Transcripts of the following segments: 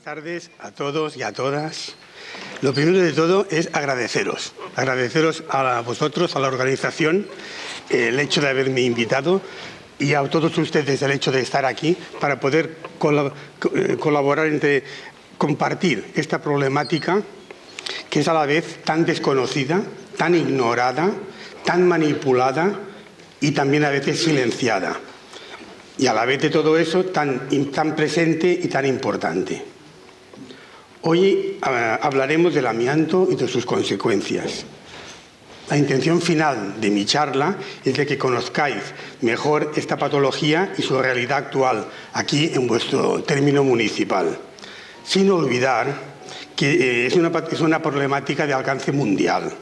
tardes a todos y a todas. Lo primero de todo es agradeceros a vosotros, a la organización, el hecho de haberme invitado y a todos ustedes el hecho de estar aquí para poder colaborar entre compartir esta problemática que es a la vez tan desconocida, tan ignorada, tan manipulada y también a veces silenciada. Y a la vez de todo eso tan presente y tan importante. Hoy hablaremos del amianto y de sus consecuencias. La intención final de mi charla es de que conozcáis mejor esta patología y su realidad actual aquí en vuestro término municipal, sin olvidar que es una problemática de alcance mundial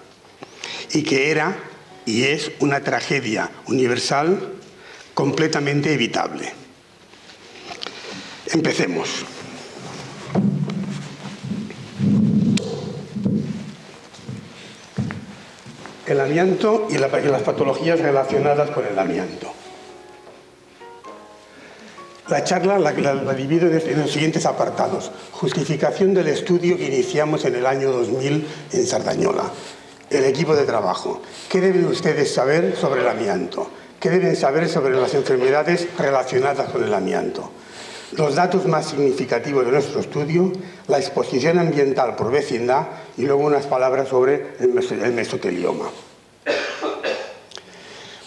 y que era y es una tragedia universal completamente evitable. Empecemos. El amianto y las patologías relacionadas con el amianto. La charla la divido en los siguientes apartados. Justificación del estudio que iniciamos en el año 2000 en Sardañola. El equipo de trabajo. ¿Qué deben ustedes saber sobre el amianto? ¿Qué deben saber sobre las enfermedades relacionadas con el amianto? Los datos más significativos de nuestro estudio, la exposición ambiental por vecindad y luego unas palabras sobre el mesotelioma.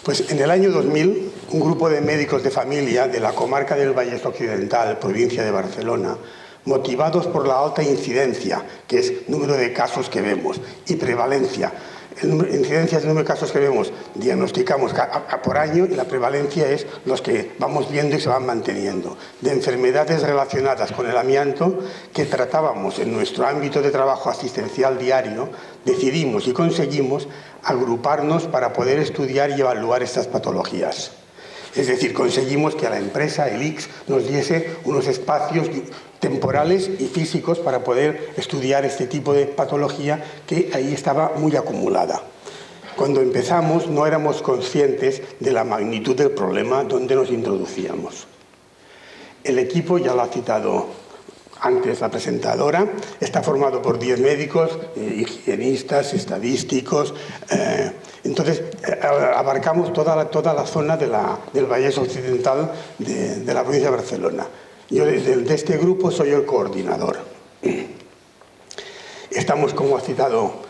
Pues en el año 2000, un grupo de médicos de familia de la comarca del Vallès Occidental, provincia de Barcelona, motivados por la alta incidencia, que es número de casos que vemos, y prevalencia. Incidencia es el número de casos que vemos, diagnosticamos por año, y la prevalencia es los que vamos viendo y se van manteniendo, de enfermedades relacionadas con el amianto que tratábamos en nuestro ámbito de trabajo asistencial diario. Decidimos y conseguimos agruparnos para poder estudiar y evaluar estas patologías. Es decir, conseguimos que a la empresa, el ICS, nos diese unos espacios temporales y físicos para poder estudiar este tipo de patología que ahí estaba muy acumulada. Cuando empezamos no éramos conscientes de la magnitud del problema donde nos introducíamos. El equipo, ya lo ha citado antes la presentadora, está formado por 10 médicos, higienistas, estadísticos. Entonces, abarcamos toda la zona del Vallès Occidental de la provincia de Barcelona. Yo de este grupo soy el coordinador. Estamos, como ha citado,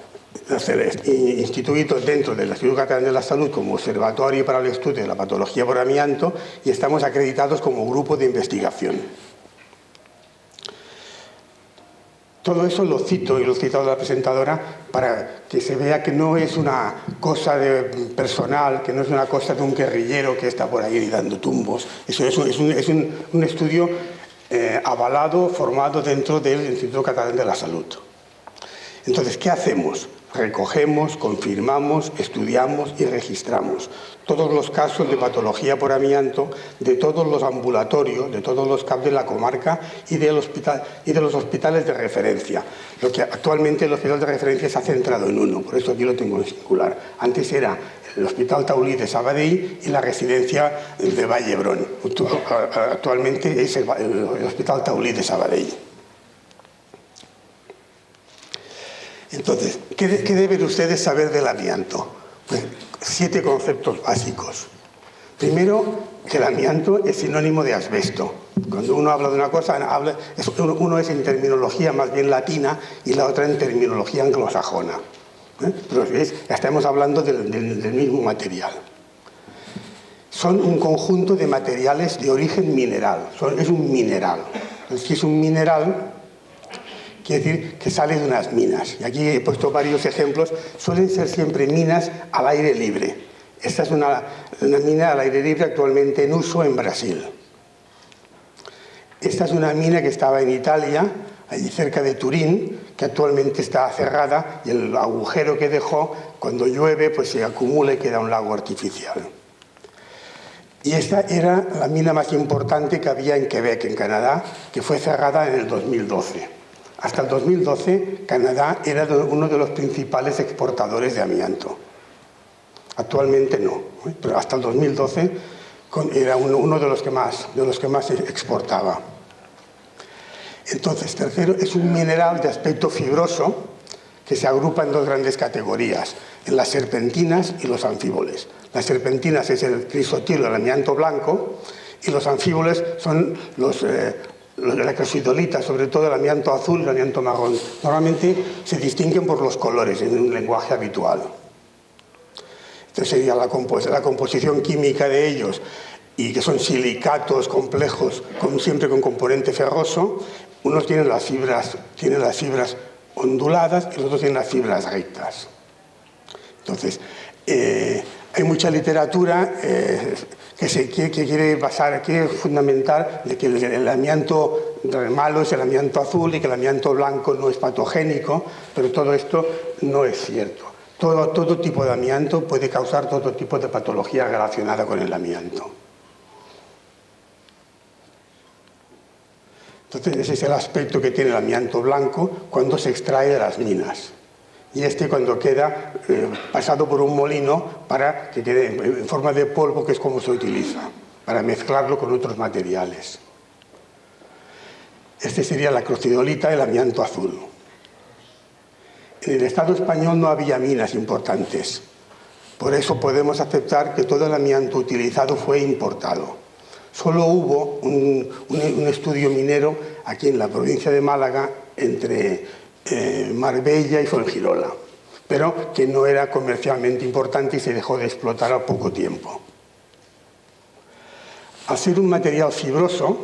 instituidos dentro del Instituto Catalán de la Salud como Observatorio para el Estudio de la Patología por Amianto y estamos acreditados como grupo de investigación. Todo eso lo cito y lo he citado a la presentadora para que se vea que no es una cosa personal, que no es una cosa de un guerrillero que está por ahí dando tumbos. Eso es un estudio avalado, formado dentro del Instituto Catalán de la Salud. Entonces, ¿qué hacemos? Recogemos, confirmamos, estudiamos y registramos todos los casos de patología por amianto de todos los ambulatorios, de todos los CAP de la comarca y de los hospitales de referencia. Lo que actualmente el hospital de referencia se ha centrado en uno, por eso aquí lo tengo en singular. Antes era el Hospital Taulí de Sabadell y la residencia de Vall-d'Hebron. Actualmente es el Hospital Taulí de Sabadell. Entonces, ¿qué deben ustedes saber del amianto? Pues 7 conceptos básicos. Primero, que el amianto es sinónimo de asbesto. Cuando uno habla de una cosa, uno es en terminología más bien latina y la otra en terminología anglosajona. Pero estamos hablando del mismo material. Son un conjunto de materiales de origen mineral. Es un mineral. Si es un mineral, quiere decir que sale de unas minas. Y aquí he puesto varios ejemplos. Suelen ser siempre minas al aire libre. Esta es una mina al aire libre actualmente en uso en Brasil. Esta es una mina que estaba en Italia, allí cerca de Turín, que actualmente está cerrada y el agujero que dejó, cuando llueve, pues se acumula y queda un lago artificial. Y esta era la mina más importante que había en Quebec, en Canadá, que fue cerrada en el 2012. Hasta el 2012, Canadá era uno de los principales exportadores de amianto. Actualmente no, pero hasta el 2012 era uno de los que más exportaba. Entonces, tercero, es un mineral de aspecto fibroso que se agrupa en dos grandes categorías, en las serpentinas y los anfíboles. Las serpentinas es el crisotilo, el amianto blanco, y los anfíboles son la crisotolita, sobre todo el amianto azul y el amianto marrón. Normalmente se distinguen por los colores en un lenguaje habitual. Entonces sería la composición química de ellos, y que son silicatos complejos, siempre con componente ferroso. Unos tienen las fibras onduladas y los otros tienen las fibras rectas. Entonces, hay mucha literatura que quiere fundamentar de que el amianto malo es el amianto azul y que el amianto blanco no es patogénico, pero todo esto no es cierto. Todo tipo de amianto puede causar todo tipo de patología relacionada con el amianto. Entonces, ese es el aspecto que tiene el amianto blanco cuando se extrae de las minas. Y cuando queda pasado por un molino para que quede en forma de polvo, que es como se utiliza, para mezclarlo con otros materiales. Este sería la crocidolita, el amianto azul. En el Estado español no había minas importantes. Por eso podemos aceptar que todo el amianto utilizado fue importado. Solo hubo un estudio minero aquí en la provincia de Málaga, entre Marbella y Fuengirola, pero que no era comercialmente importante y se dejó de explotar a poco tiempo. Al ser un material fibroso,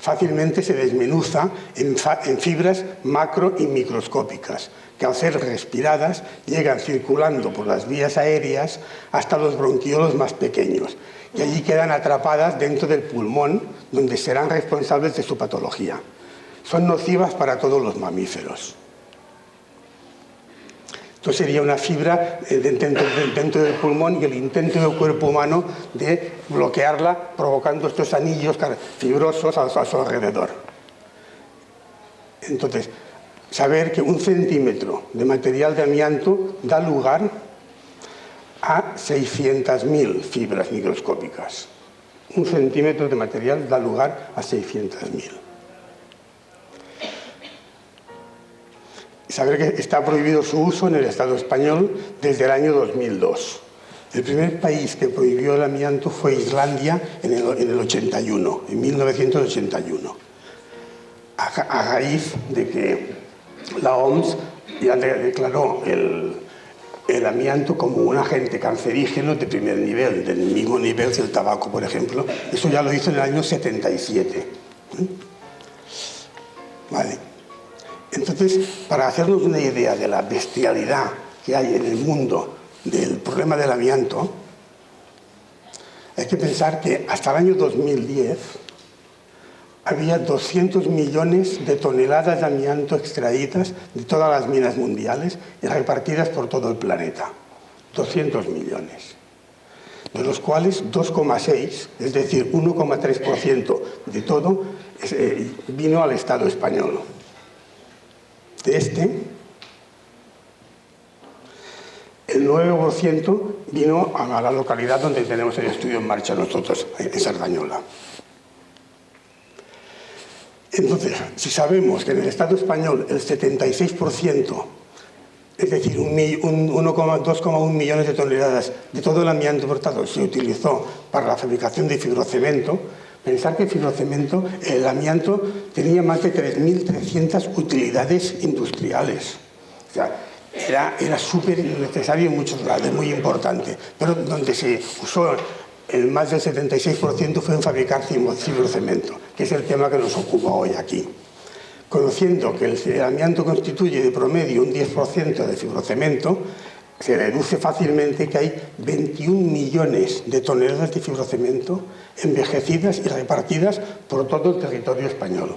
fácilmente se desmenuza en fibras macro y microscópicas, que al ser respiradas llegan circulando por las vías aéreas hasta los bronquiolos más pequeños, y allí quedan atrapadas dentro del pulmón, donde serán responsables de su patología. Son nocivas para todos los mamíferos. Esto sería una fibra dentro del pulmón y el intento del cuerpo humano de bloquearla, provocando estos anillos fibrosos a su alrededor. Entonces, saber que 1 centímetro de material de amianto da lugar a 600.000 fibras microscópicas. 1 centímetro de material da lugar a 600.000. Saber que está prohibido su uso en el Estado español desde el año 2002. El primer país que prohibió el amianto fue Islandia en el 81, en 1981. A raíz de que la OMS ya declaró el amianto como un agente cancerígeno de primer nivel, del mismo nivel que el tabaco, por ejemplo. Eso ya lo hizo en el año 77. Vale. Entonces, para hacernos una idea de la bestialidad que hay en el mundo del problema del amianto, hay que pensar que hasta el año 2010 había 200 millones de toneladas de amianto extraídas de todas las minas mundiales y repartidas por todo el planeta. 200 millones. De los cuales 2,6, es decir, 1,3% de todo, vino al Estado español. De el 9% vino a la localidad donde tenemos el estudio en marcha nosotros, en Sardañola. Entonces, si sabemos que en el Estado español el 76%, es decir, 2,1 millones de toneladas de todo el amianto importado se utilizó para la fabricación de fibrocemento, pensar que el amianto tenía más de 3.300 utilidades industriales. O sea, era súper necesario en muchos lados, muy importante. Pero donde se usó el más del 76% fue en fabricar fibrocemento, que es el tema que nos ocupa hoy aquí. Conociendo que el amianto constituye de promedio un 10% de fibrocemento, se deduce fácilmente que hay 21 millones de toneladas de fibrocemento envejecidas y repartidas por todo el territorio español.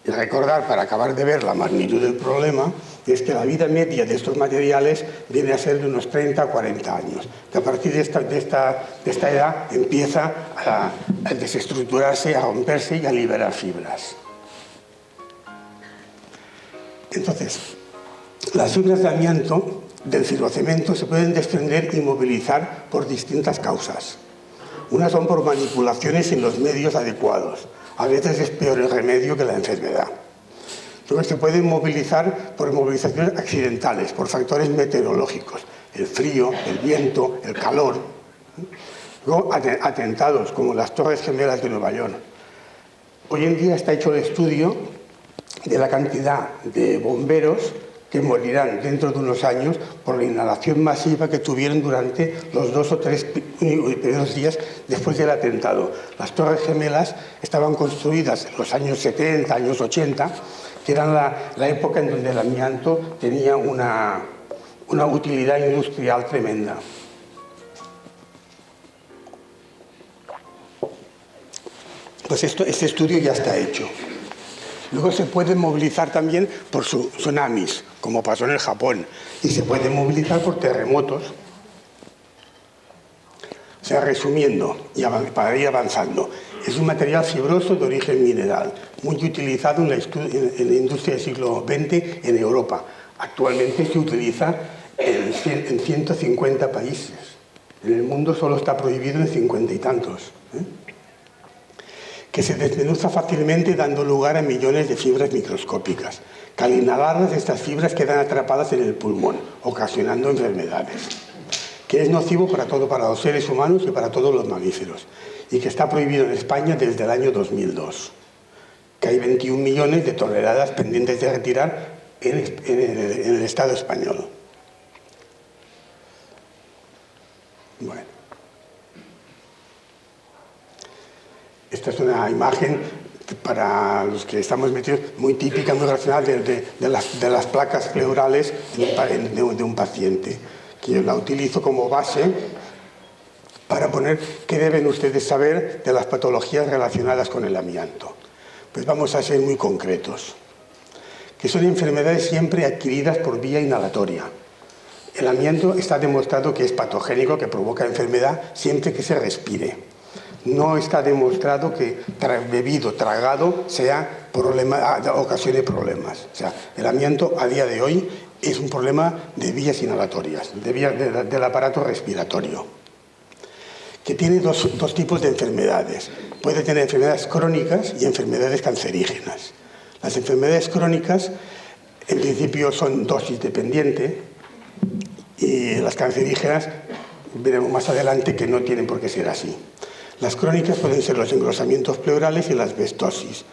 Y recordar, para acabar de ver la magnitud del problema, es que la vida media de estos materiales viene a ser de unos 30 a 40 años, que a partir de esta edad empieza a desestructurarse, a romperse y a liberar fibras. Entonces, las fibras de amianto del fibrocemento se pueden desprender y movilizar por distintas causas. Unas son por manipulaciones en los medios adecuados, A veces es peor el remedio que la enfermedad. Luego se pueden movilizar por movilizaciones accidentales, por factores meteorológicos, el frío, el viento, el calor. Luego atentados, como las Torres Gemelas de Nueva York. Hoy en día está hecho el estudio de la cantidad de bomberos que morirán dentro de unos años por la inhalación masiva que tuvieron durante los 2 o 3 primeros días después del atentado. Las Torres Gemelas estaban construidas en los años 70, años 80, que eran la época en donde el amianto tenía una utilidad industrial tremenda. Pues este estudio ya está hecho. Luego se puede movilizar también por tsunamis, como pasó en el Japón, y se puede movilizar por terremotos. O sea, resumiendo, para ir avanzando, es un material fibroso de origen mineral, muy utilizado en la industria del siglo XX en Europa. Actualmente se utiliza en 150 países. En el mundo solo está prohibido en 50 y tantos. Que se desmenuza fácilmente dando lugar a millones de fibras microscópicas, que al inhalarlas estas fibras quedan atrapadas en el pulmón, ocasionando enfermedades, que es nocivo para los seres humanos y para todos los mamíferos, y que está prohibido en España desde el año 2002, que hay 21 millones de toneladas pendientes de retirar en el Estado español. Bueno. Esta es una imagen, para los que estamos metidos, muy típica, muy racional de las placas pleurales de un paciente, que yo la utilizo como base para poner qué deben ustedes saber de las patologías relacionadas con el amianto. Pues vamos a ser muy concretos, que son enfermedades siempre adquiridas por vía inhalatoria. El amianto está demostrado que es patogénico, que provoca enfermedad siempre que se respire. No está demostrado que bebido, tragado, ocasione problemas. O sea, el amianto a día de hoy es un problema de vías inhalatorias, del aparato respiratorio, que tiene dos tipos de enfermedades. Puede tener enfermedades crónicas y enfermedades cancerígenas. Las enfermedades crónicas, en principio, son dosis dependiente, y las cancerígenas, veremos más adelante que no tienen por qué ser así. Las crónicas pueden ser los engrosamientos pleurales y la asbestosis.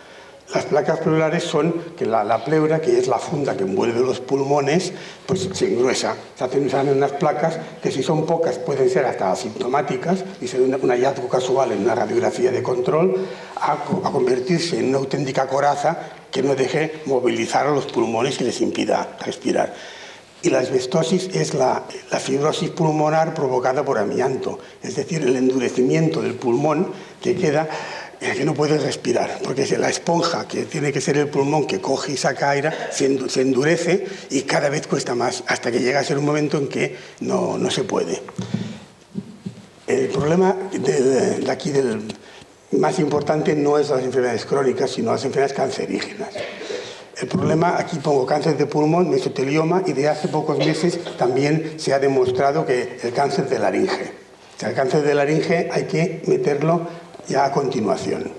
Las placas pleurales son que la pleura, que es la funda que envuelve los pulmones, pues se engruesa. Se hacen unas placas que, si son pocas, pueden ser hasta asintomáticas y ser un hallazgo casual en una radiografía de control, a convertirse en una auténtica coraza que no deje movilizar a los pulmones y les impida respirar. Y la asbestosis es la fibrosis pulmonar provocada por amianto, es decir, el endurecimiento del pulmón que queda, que no puede respirar, porque la esponja, que tiene que ser el pulmón que coge y saca aire, se endurece y cada vez cuesta más, hasta que llega a ser un momento en que no se puede. El problema de aquí más importante no es las enfermedades crónicas, sino las enfermedades cancerígenas. El problema, aquí pongo cáncer de pulmón, mesotelioma, y de hace pocos meses también se ha demostrado que el cáncer de laringe. O sea, el cáncer de laringe hay que meterlo ya a continuación.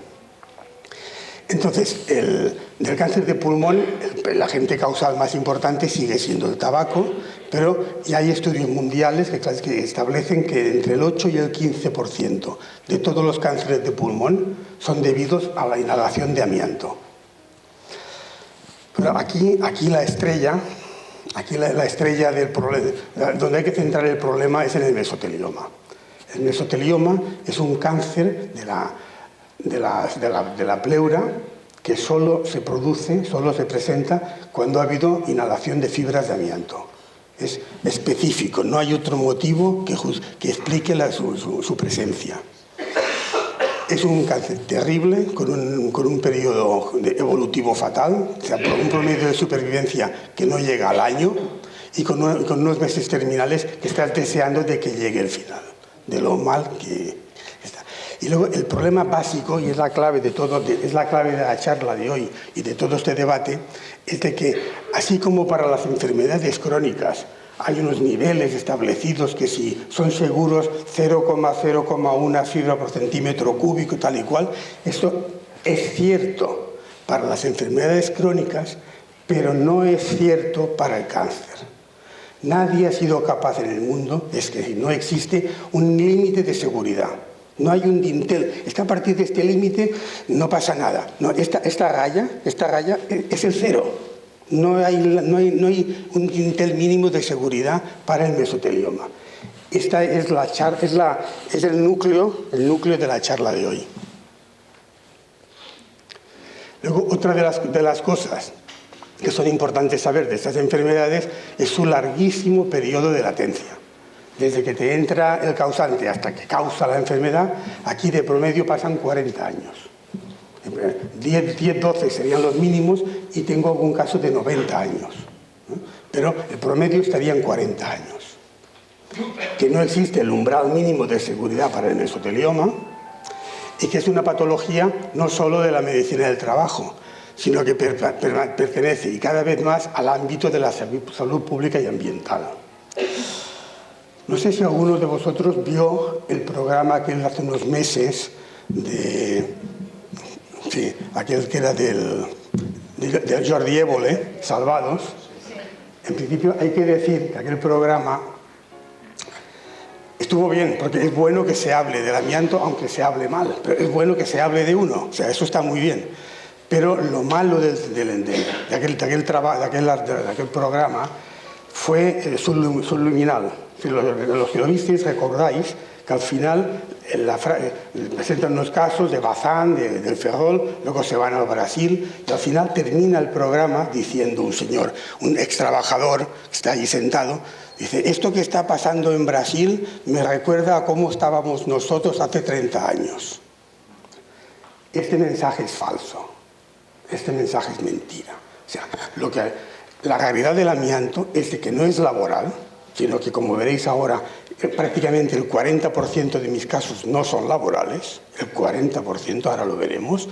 Entonces, del cáncer de pulmón, el agente causal más importante sigue siendo el tabaco, pero ya hay estudios mundiales que establecen que entre el 8 y el 15% de todos los cánceres de pulmón son debidos a la inhalación de amianto. Pero aquí la estrella del problema, donde hay que centrar el problema, es en el mesotelioma. El mesotelioma es un cáncer de la pleura que solo se presenta cuando ha habido inhalación de fibras de amianto. Es específico, no hay otro motivo que explique su presencia. Es un cáncer terrible, con un periodo evolutivo fatal, o sea, un promedio de supervivencia que no llega al año, y con unos meses terminales que estás deseando de que llegue el final, de lo mal que está. Y luego el problema básico, y es la clave es la clave de la charla de hoy y de todo este debate, es de que, así como para las enfermedades crónicas hay unos niveles establecidos que si son seguros 0,01 fibra por centímetro cúbico, tal y cual, esto Es cierto para las enfermedades crónicas, pero no es cierto para el cáncer. Nadie ha sido capaz en el mundo, es que no existe un límite de seguridad. No hay un dintel. Es que a partir de este límite no pasa nada. No, esta raya es el cero. No hay un dintel mínimo de seguridad para el mesotelioma. Esta es el núcleo de la charla de hoy. Luego, otra de las cosas que son importantes saber de estas enfermedades es su larguísimo periodo de latencia. Desde que te entra el causante hasta que causa la enfermedad, aquí de promedio pasan 40 años. 10, 12 serían los mínimos y tengo algún caso de 90 años. Pero el promedio estaría en 40 años. Que no existe el umbral mínimo de seguridad para el mesotelioma y que es una patología no solo de la medicina del trabajo, sino que pertenece y cada vez más al ámbito de la salud pública y ambiental. No sé si alguno de vosotros vio el programa aquel hace unos meses aquel que era del Jordi Évole, Salvados. En principio hay que decir que aquel programa estuvo bien, porque es bueno que se hable del amianto, aunque se hable mal, pero es bueno que se hable de uno, o sea, eso está muy bien. Pero lo malo de aquel programa fue subliminal. Si los que lo visteis recordáis que al final presentan unos casos de Bazán, del Ferrol, luego se van al Brasil y al final termina el programa diciendo un señor, un ex trabajador que está allí sentado, dice, esto que está pasando en Brasil me recuerda a cómo estábamos nosotros hace 30 años. Este mensaje es falso. Este mensaje es mentira. O sea, la realidad del amianto es de que no es laboral, sino que, como veréis ahora, prácticamente el 40% de mis casos no son laborales, el 40%, ahora lo veremos,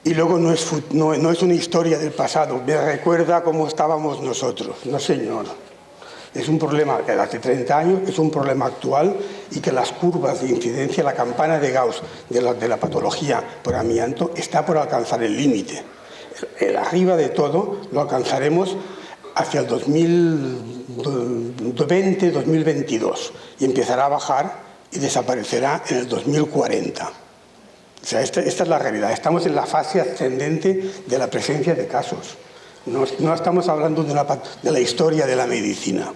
y luego no es una historia del pasado, me recuerda cómo estábamos nosotros. No, señor. Es un problema de hace 30 años, es un problema actual y que las curvas de incidencia, la campana de Gauss de la patología por amianto está por alcanzar el límite. El arriba de todo lo alcanzaremos hacia el 2020, 2022 y empezará a bajar y desaparecerá en el 2040. O sea, esta es la realidad. Estamos en la fase ascendente de la presencia de casos. No estamos hablando de la historia de la medicina.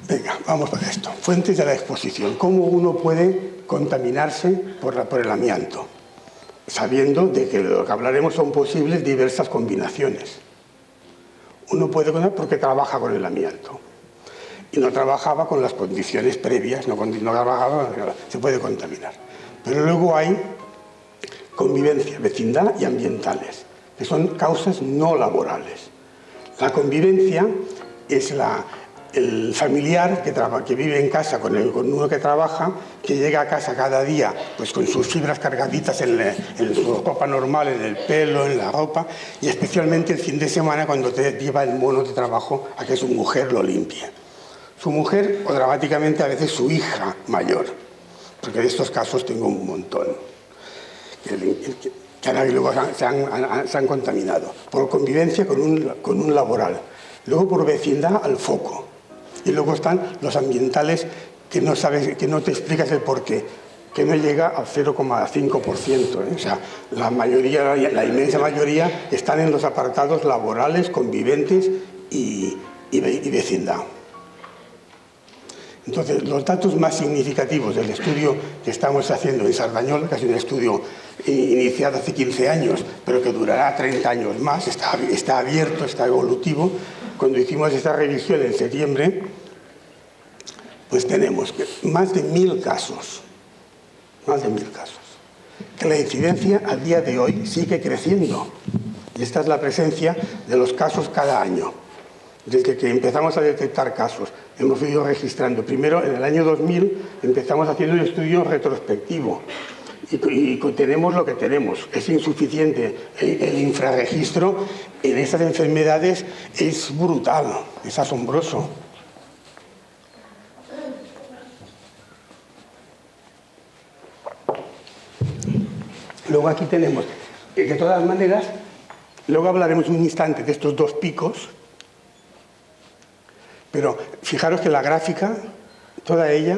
Venga, vamos a esto. Fuentes de la exposición. ¿Cómo uno puede contaminarse por el amianto? Sabiendo de que lo que hablaremos son posibles diversas combinaciones. Uno puede porque trabaja con el amianto. Y no trabajaba con las condiciones previas, no trabajaba, se puede contaminar. Pero luego hay convivencia, vecindad y ambientales, que son causas no laborales. La convivencia es el familiar que vive en casa con uno que trabaja, que llega a casa cada día pues con sus fibras cargaditas en su ropa normal, en el pelo, en la ropa, y especialmente el fin de semana cuando te lleva el mono de trabajo a que su mujer lo limpie. Su mujer o dramáticamente a veces su hija mayor, porque de estos casos tengo un montón. Que luego se han contaminado por convivencia con un laboral, luego por vecindad al foco, y luego están los ambientales que no te explicas el porqué, que no llega al 0,5%. O sea, la inmensa mayoría están en los apartados laborales, conviventes y vecindad. Entonces, los datos más significativos del estudio que estamos haciendo en Sardañola, que es un estudio iniciado hace 15 años, pero que durará 30 años más, está abierto, está evolutivo. Cuando hicimos esta revisión en septiembre, pues tenemos más de 1000 casos. Más de 1000 casos. Que la incidencia a día de hoy sigue creciendo. Y esta es la presencia de los casos cada año. Desde que empezamos a detectar casos, hemos ido registrando. Primero, en el año 2000, empezamos haciendo un estudio retrospectivo. Y tenemos lo que tenemos. Es insuficiente. El infrarregistro en estas enfermedades es brutal, es asombroso. Luego aquí tenemos, de todas maneras, luego hablaremos un instante de estos dos picos, pero fijaros que la gráfica, toda ella,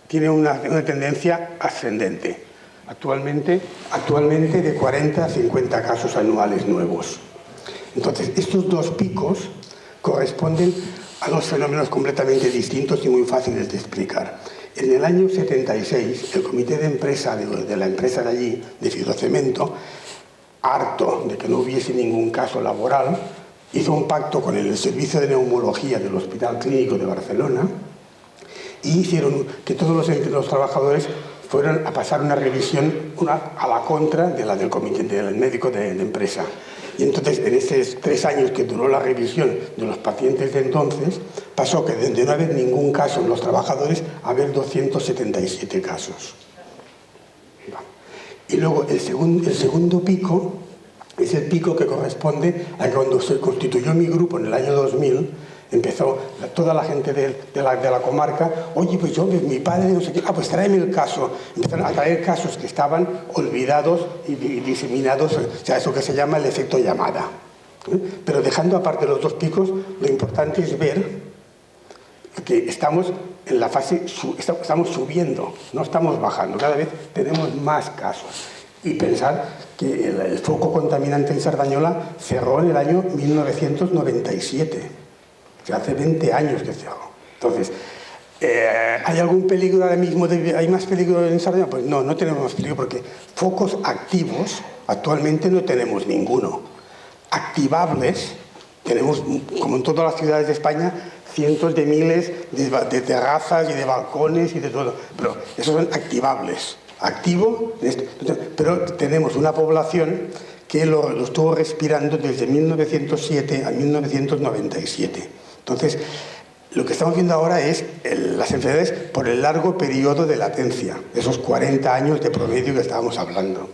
tiene una tendencia ascendente. Actualmente de 40 a 50 casos anuales nuevos. Entonces, estos dos picos corresponden a dos fenómenos completamente distintos y muy fáciles de explicar. En el año 76, el comité de empresa de la empresa de allí, de Fibrocemento, harto de que no hubiese ningún caso laboral, hizo un pacto con el Servicio de Neumología del Hospital Clínico de Barcelona y hicieron que todos los trabajadores fueran a pasar una revisión a la contra de la del comité del médico de empresa. Y entonces, en esos 3 años que duró la revisión de los pacientes de entonces, pasó que de no haber ningún caso en los trabajadores a haber 277 casos. Y luego el segundo pico es el pico que corresponde a cuando se constituyó mi grupo en el año 2000. Empezó toda la gente de la comarca, oye, pues yo, mi padre, no sé qué, pues tráeme el caso. Empezaron a traer casos que estaban olvidados y diseminados, o sea, eso que se llama el efecto llamada. Pero dejando aparte los dos picos, lo importante es ver que estamos en la fase, estamos subiendo, no estamos bajando, cada vez tenemos más casos. Y pensar que el foco contaminante en Sardañola cerró en el año 1997. O sea, hace 20 años que cerró. Entonces, ¿hay algún peligro ahora mismo? ¿Hay más peligro en Sardañola? Pues no, no tenemos más peligro porque focos activos actualmente no tenemos ninguno. Activables tenemos, como en todas las ciudades de España, cientos de miles de terrazas y de balcones y de todo. Pero esos son activables. Activo, pero tenemos una población que lo estuvo respirando desde 1907 a 1997. Entonces, lo que estamos viendo ahora es las enfermedades por el largo periodo de latencia, esos 40 años de promedio que estábamos hablando.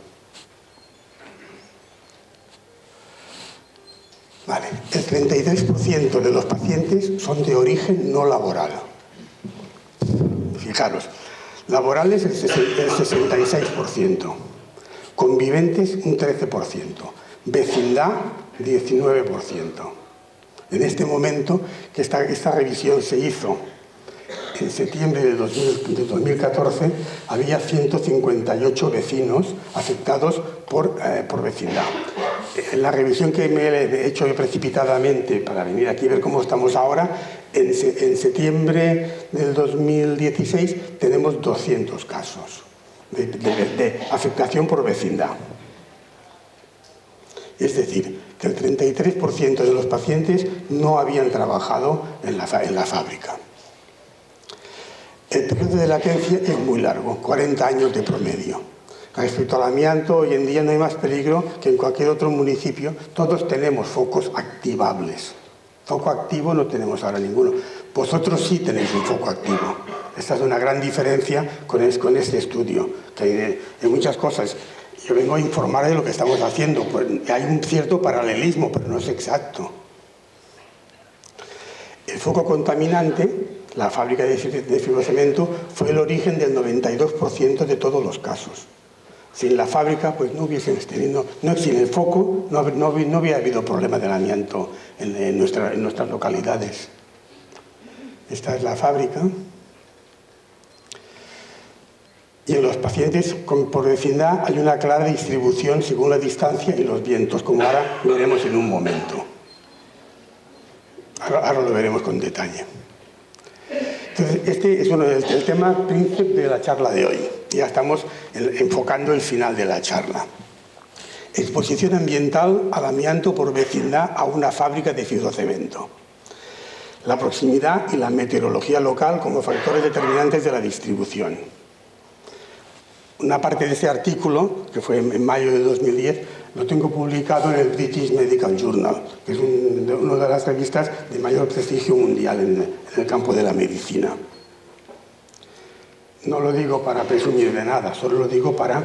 Vale. El 33% de los pacientes son de origen no laboral. Fijaros, laborales el 66%, conviventes un 13%, vecindad 19%. En este momento, que esta revisión se hizo en septiembre de 2014, había 158 vecinos afectados por vecindad. En la revisión que me he hecho precipitadamente para venir aquí a ver cómo estamos ahora, en septiembre del 2016 tenemos 200 casos de afectación por vecindad. Es decir, que el 33% de los pacientes no habían trabajado en la fábrica. El periodo de latencia es muy largo, 40 años de promedio. Respecto al amianto, hoy en día no hay más peligro que en cualquier otro municipio. Todos tenemos focos activables. Foco activo no tenemos ahora ninguno. Vosotros sí tenéis un foco activo. Esta es una gran diferencia con este estudio, que hay muchas cosas. Yo vengo a informar de lo que estamos haciendo. Pues hay un cierto paralelismo, pero no es exacto. El foco contaminante, la fábrica de fibrocemento, fue el origen del 92% de todos los casos. Sin la fábrica, pues no hubiesen tenido, sin el foco, no hubiera habido problema de amianto en nuestras localidades. Esta es la fábrica. Y en los pacientes por vecindad hay una clara distribución según la distancia y los vientos, como ahora veremos en un momento. Ahora lo veremos con detalle. Entonces, este es el tema príncipe de la charla de hoy. Ya estamos enfocando el final de la charla. Exposición ambiental al amianto por vecindad a una fábrica de fibrocemento. La proximidad y la meteorología local como factores determinantes de la distribución. Una parte de ese artículo, que fue en mayo de 2010, lo tengo publicado en el British Medical Journal, que es una de las revistas de mayor prestigio mundial en el campo de la medicina. No lo digo para presumir de nada, solo lo digo para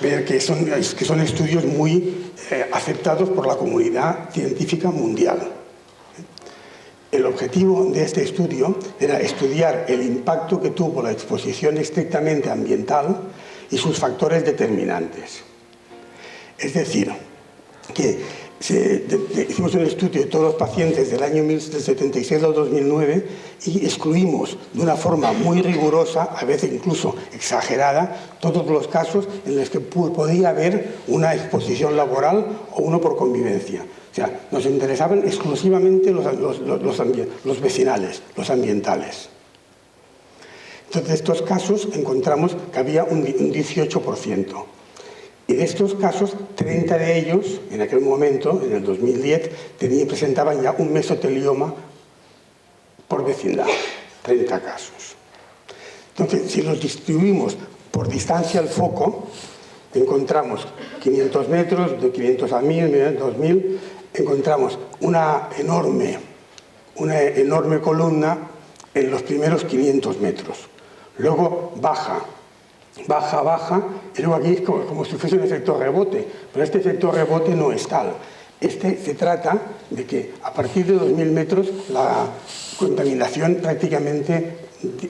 ver que son estudios muy aceptados por la comunidad científica mundial. El objetivo de este estudio era estudiar el impacto que tuvo la exposición estrictamente ambiental y sus factores determinantes. Es decir, que hicimos un estudio de todos los pacientes del año 1976 al 2009 y excluimos de una forma muy rigurosa, a veces incluso exagerada, todos los casos en los que podía haber una exposición laboral o uno por convivencia. O sea, nos interesaban exclusivamente los vecinales, los ambientales. Entonces, de estos casos encontramos que había un 18%. Y de estos casos, 30 de ellos, en aquel momento, en el 2010, presentaban ya un mesotelioma por vecindad. 30 casos. Entonces, si los distribuimos por distancia al foco, encontramos 500 metros, de 500 a 1000, 2000, encontramos una enorme columna en los primeros 500 metros. Luego baja, y luego aquí es como si fuese un efecto rebote, pero este efecto rebote no es tal. Se trata de que a partir de 2000 metros la contaminación prácticamente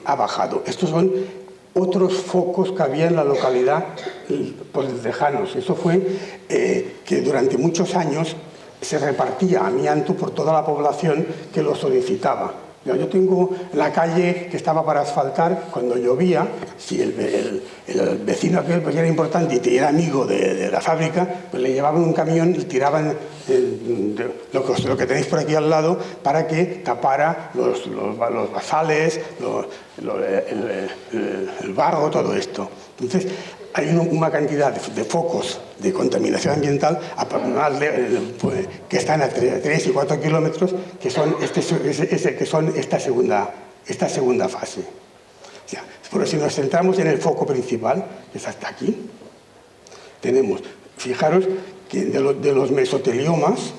ha bajado. Estos son otros focos que había en la localidad pues, lejanos. Eso fue que durante muchos años se repartía amianto por toda la población que lo solicitaba. Yo tengo la calle que estaba para asfaltar, cuando llovía, si el vecino aquel pues era importante y era amigo de la fábrica, pues le llevaban un camión y tiraban lo que tenéis por aquí al lado para que tapara los basales, el barro, todo esto. Entonces, hay una cantidad de focos de contaminación ambiental que están a 3 y 4 kilómetros, que son esta segunda fase. O sea, pero si nos centramos en el foco principal, que es hasta aquí, tenemos, fijaros, que de los mesoteliomas,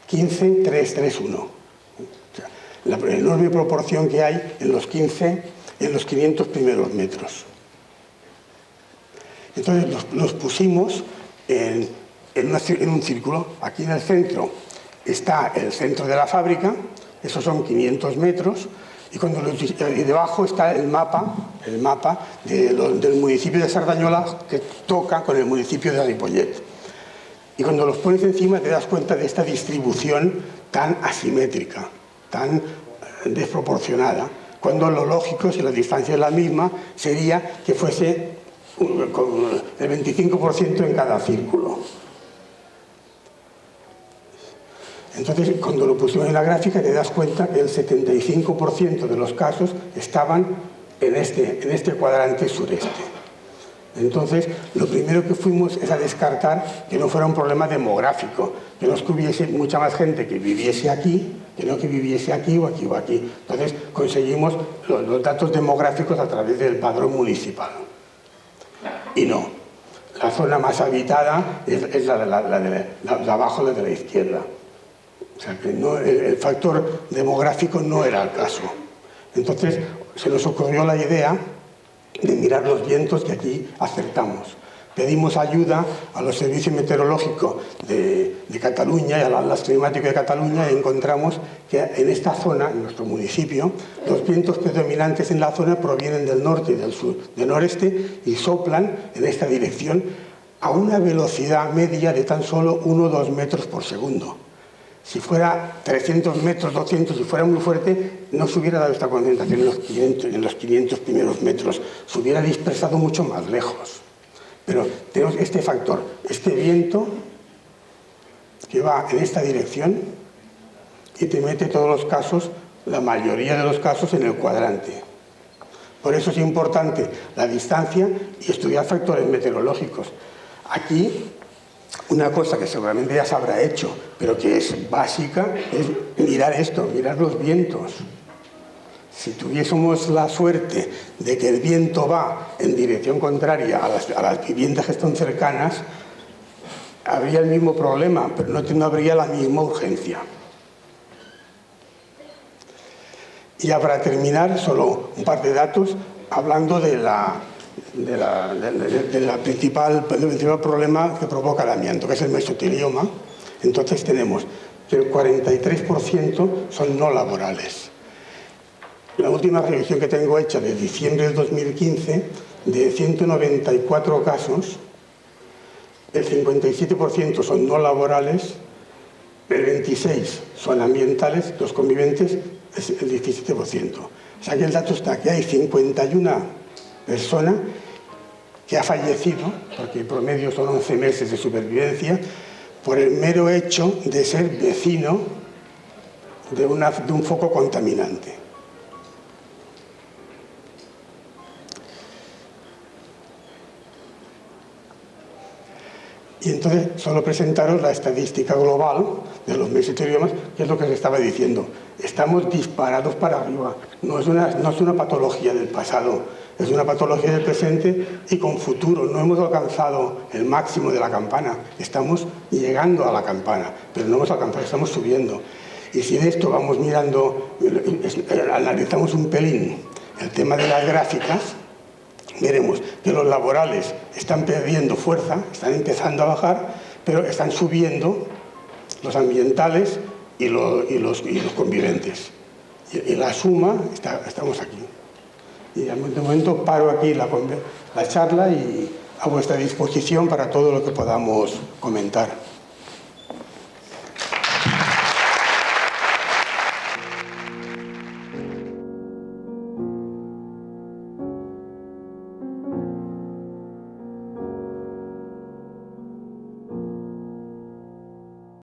15, 3, 3, 1. O sea, la enorme proporción que hay en los 500 primeros metros. Entonces los pusimos en un círculo. Aquí en el centro está el centro de la fábrica, esos son 500 metros, y debajo está el mapa del municipio de Sardañola, que toca con el municipio de Ripollet. Y cuando los pones encima te das cuenta de esta distribución tan asimétrica, tan desproporcionada, cuando lo lógico, si la distancia es la misma, sería que fuese con el 25% en cada círculo. Entonces, cuando lo pusimos en la gráfica, te das cuenta que el 75% de los casos estaban en este cuadrante sureste. Entonces, lo primero que fuimos es a descartar que no fuera un problema demográfico, que no es que hubiese mucha más gente que viviese aquí, que no que viviese aquí o aquí o aquí. Entonces, conseguimos los datos demográficos a través del padrón municipal. Y no, la zona más habitada es la de abajo, la de la izquierda. O sea que no, el factor demográfico no era el caso. Entonces se nos ocurrió la idea de mirar los vientos, que aquí acertamos. Pedimos ayuda a los servicios meteorológicos de Cataluña y al Atlas Climático de Cataluña, y encontramos que en esta zona, en nuestro municipio, los vientos predominantes en la zona provienen del norte y del sur, del noreste, y soplan en esta dirección a una velocidad media de tan solo 1 o 2 metros por segundo. Si fuera 300 metros, 200, si fuera muy fuerte, no se hubiera dado esta concentración en los 500 primeros metros, se hubiera dispersado mucho más lejos. Pero tenemos este factor, este viento que va en esta dirección y te mete todos los casos, la mayoría de los casos, en el cuadrante. Por eso es importante la distancia y estudiar factores meteorológicos. Aquí, una cosa que seguramente ya se habrá hecho, pero que es básica, es mirar esto, mirar los vientos. Si tuviésemos la suerte de que el viento va en dirección contraria a las viviendas que están cercanas, habría el mismo problema, pero no habría la misma urgencia. Y ya para terminar, solo un par de datos, hablando del principal problema que provoca el amianto, que es el mesotelioma. Entonces tenemos que el 43% son no laborales. La última revisión que tengo hecha de diciembre del 2015, de 194 casos, el 57% son no laborales, el 26% son ambientales, los conviventes es el 17%. O sea que el dato está que hay 51 personas que ha fallecido, porque en promedio son 11 meses de supervivencia, por el mero hecho de ser vecino de un foco contaminante. Y entonces solo presentaros la estadística global de los mesotelioma, que es lo que os estaba diciendo. Estamos disparados para arriba. No es una patología del pasado, es una patología del presente y con futuro. No hemos alcanzado el máximo de la campana. Estamos llegando a la campana, pero no hemos alcanzado, estamos subiendo. Y si de esto vamos mirando, analizamos un pelín el tema de las gráficas, veremos que los laborales están perdiendo fuerza, están empezando a bajar, pero están subiendo los ambientales y los conviventes. Y la suma, estamos aquí. Y de momento paro aquí la charla y a vuestra disposición para todo lo que podamos comentar.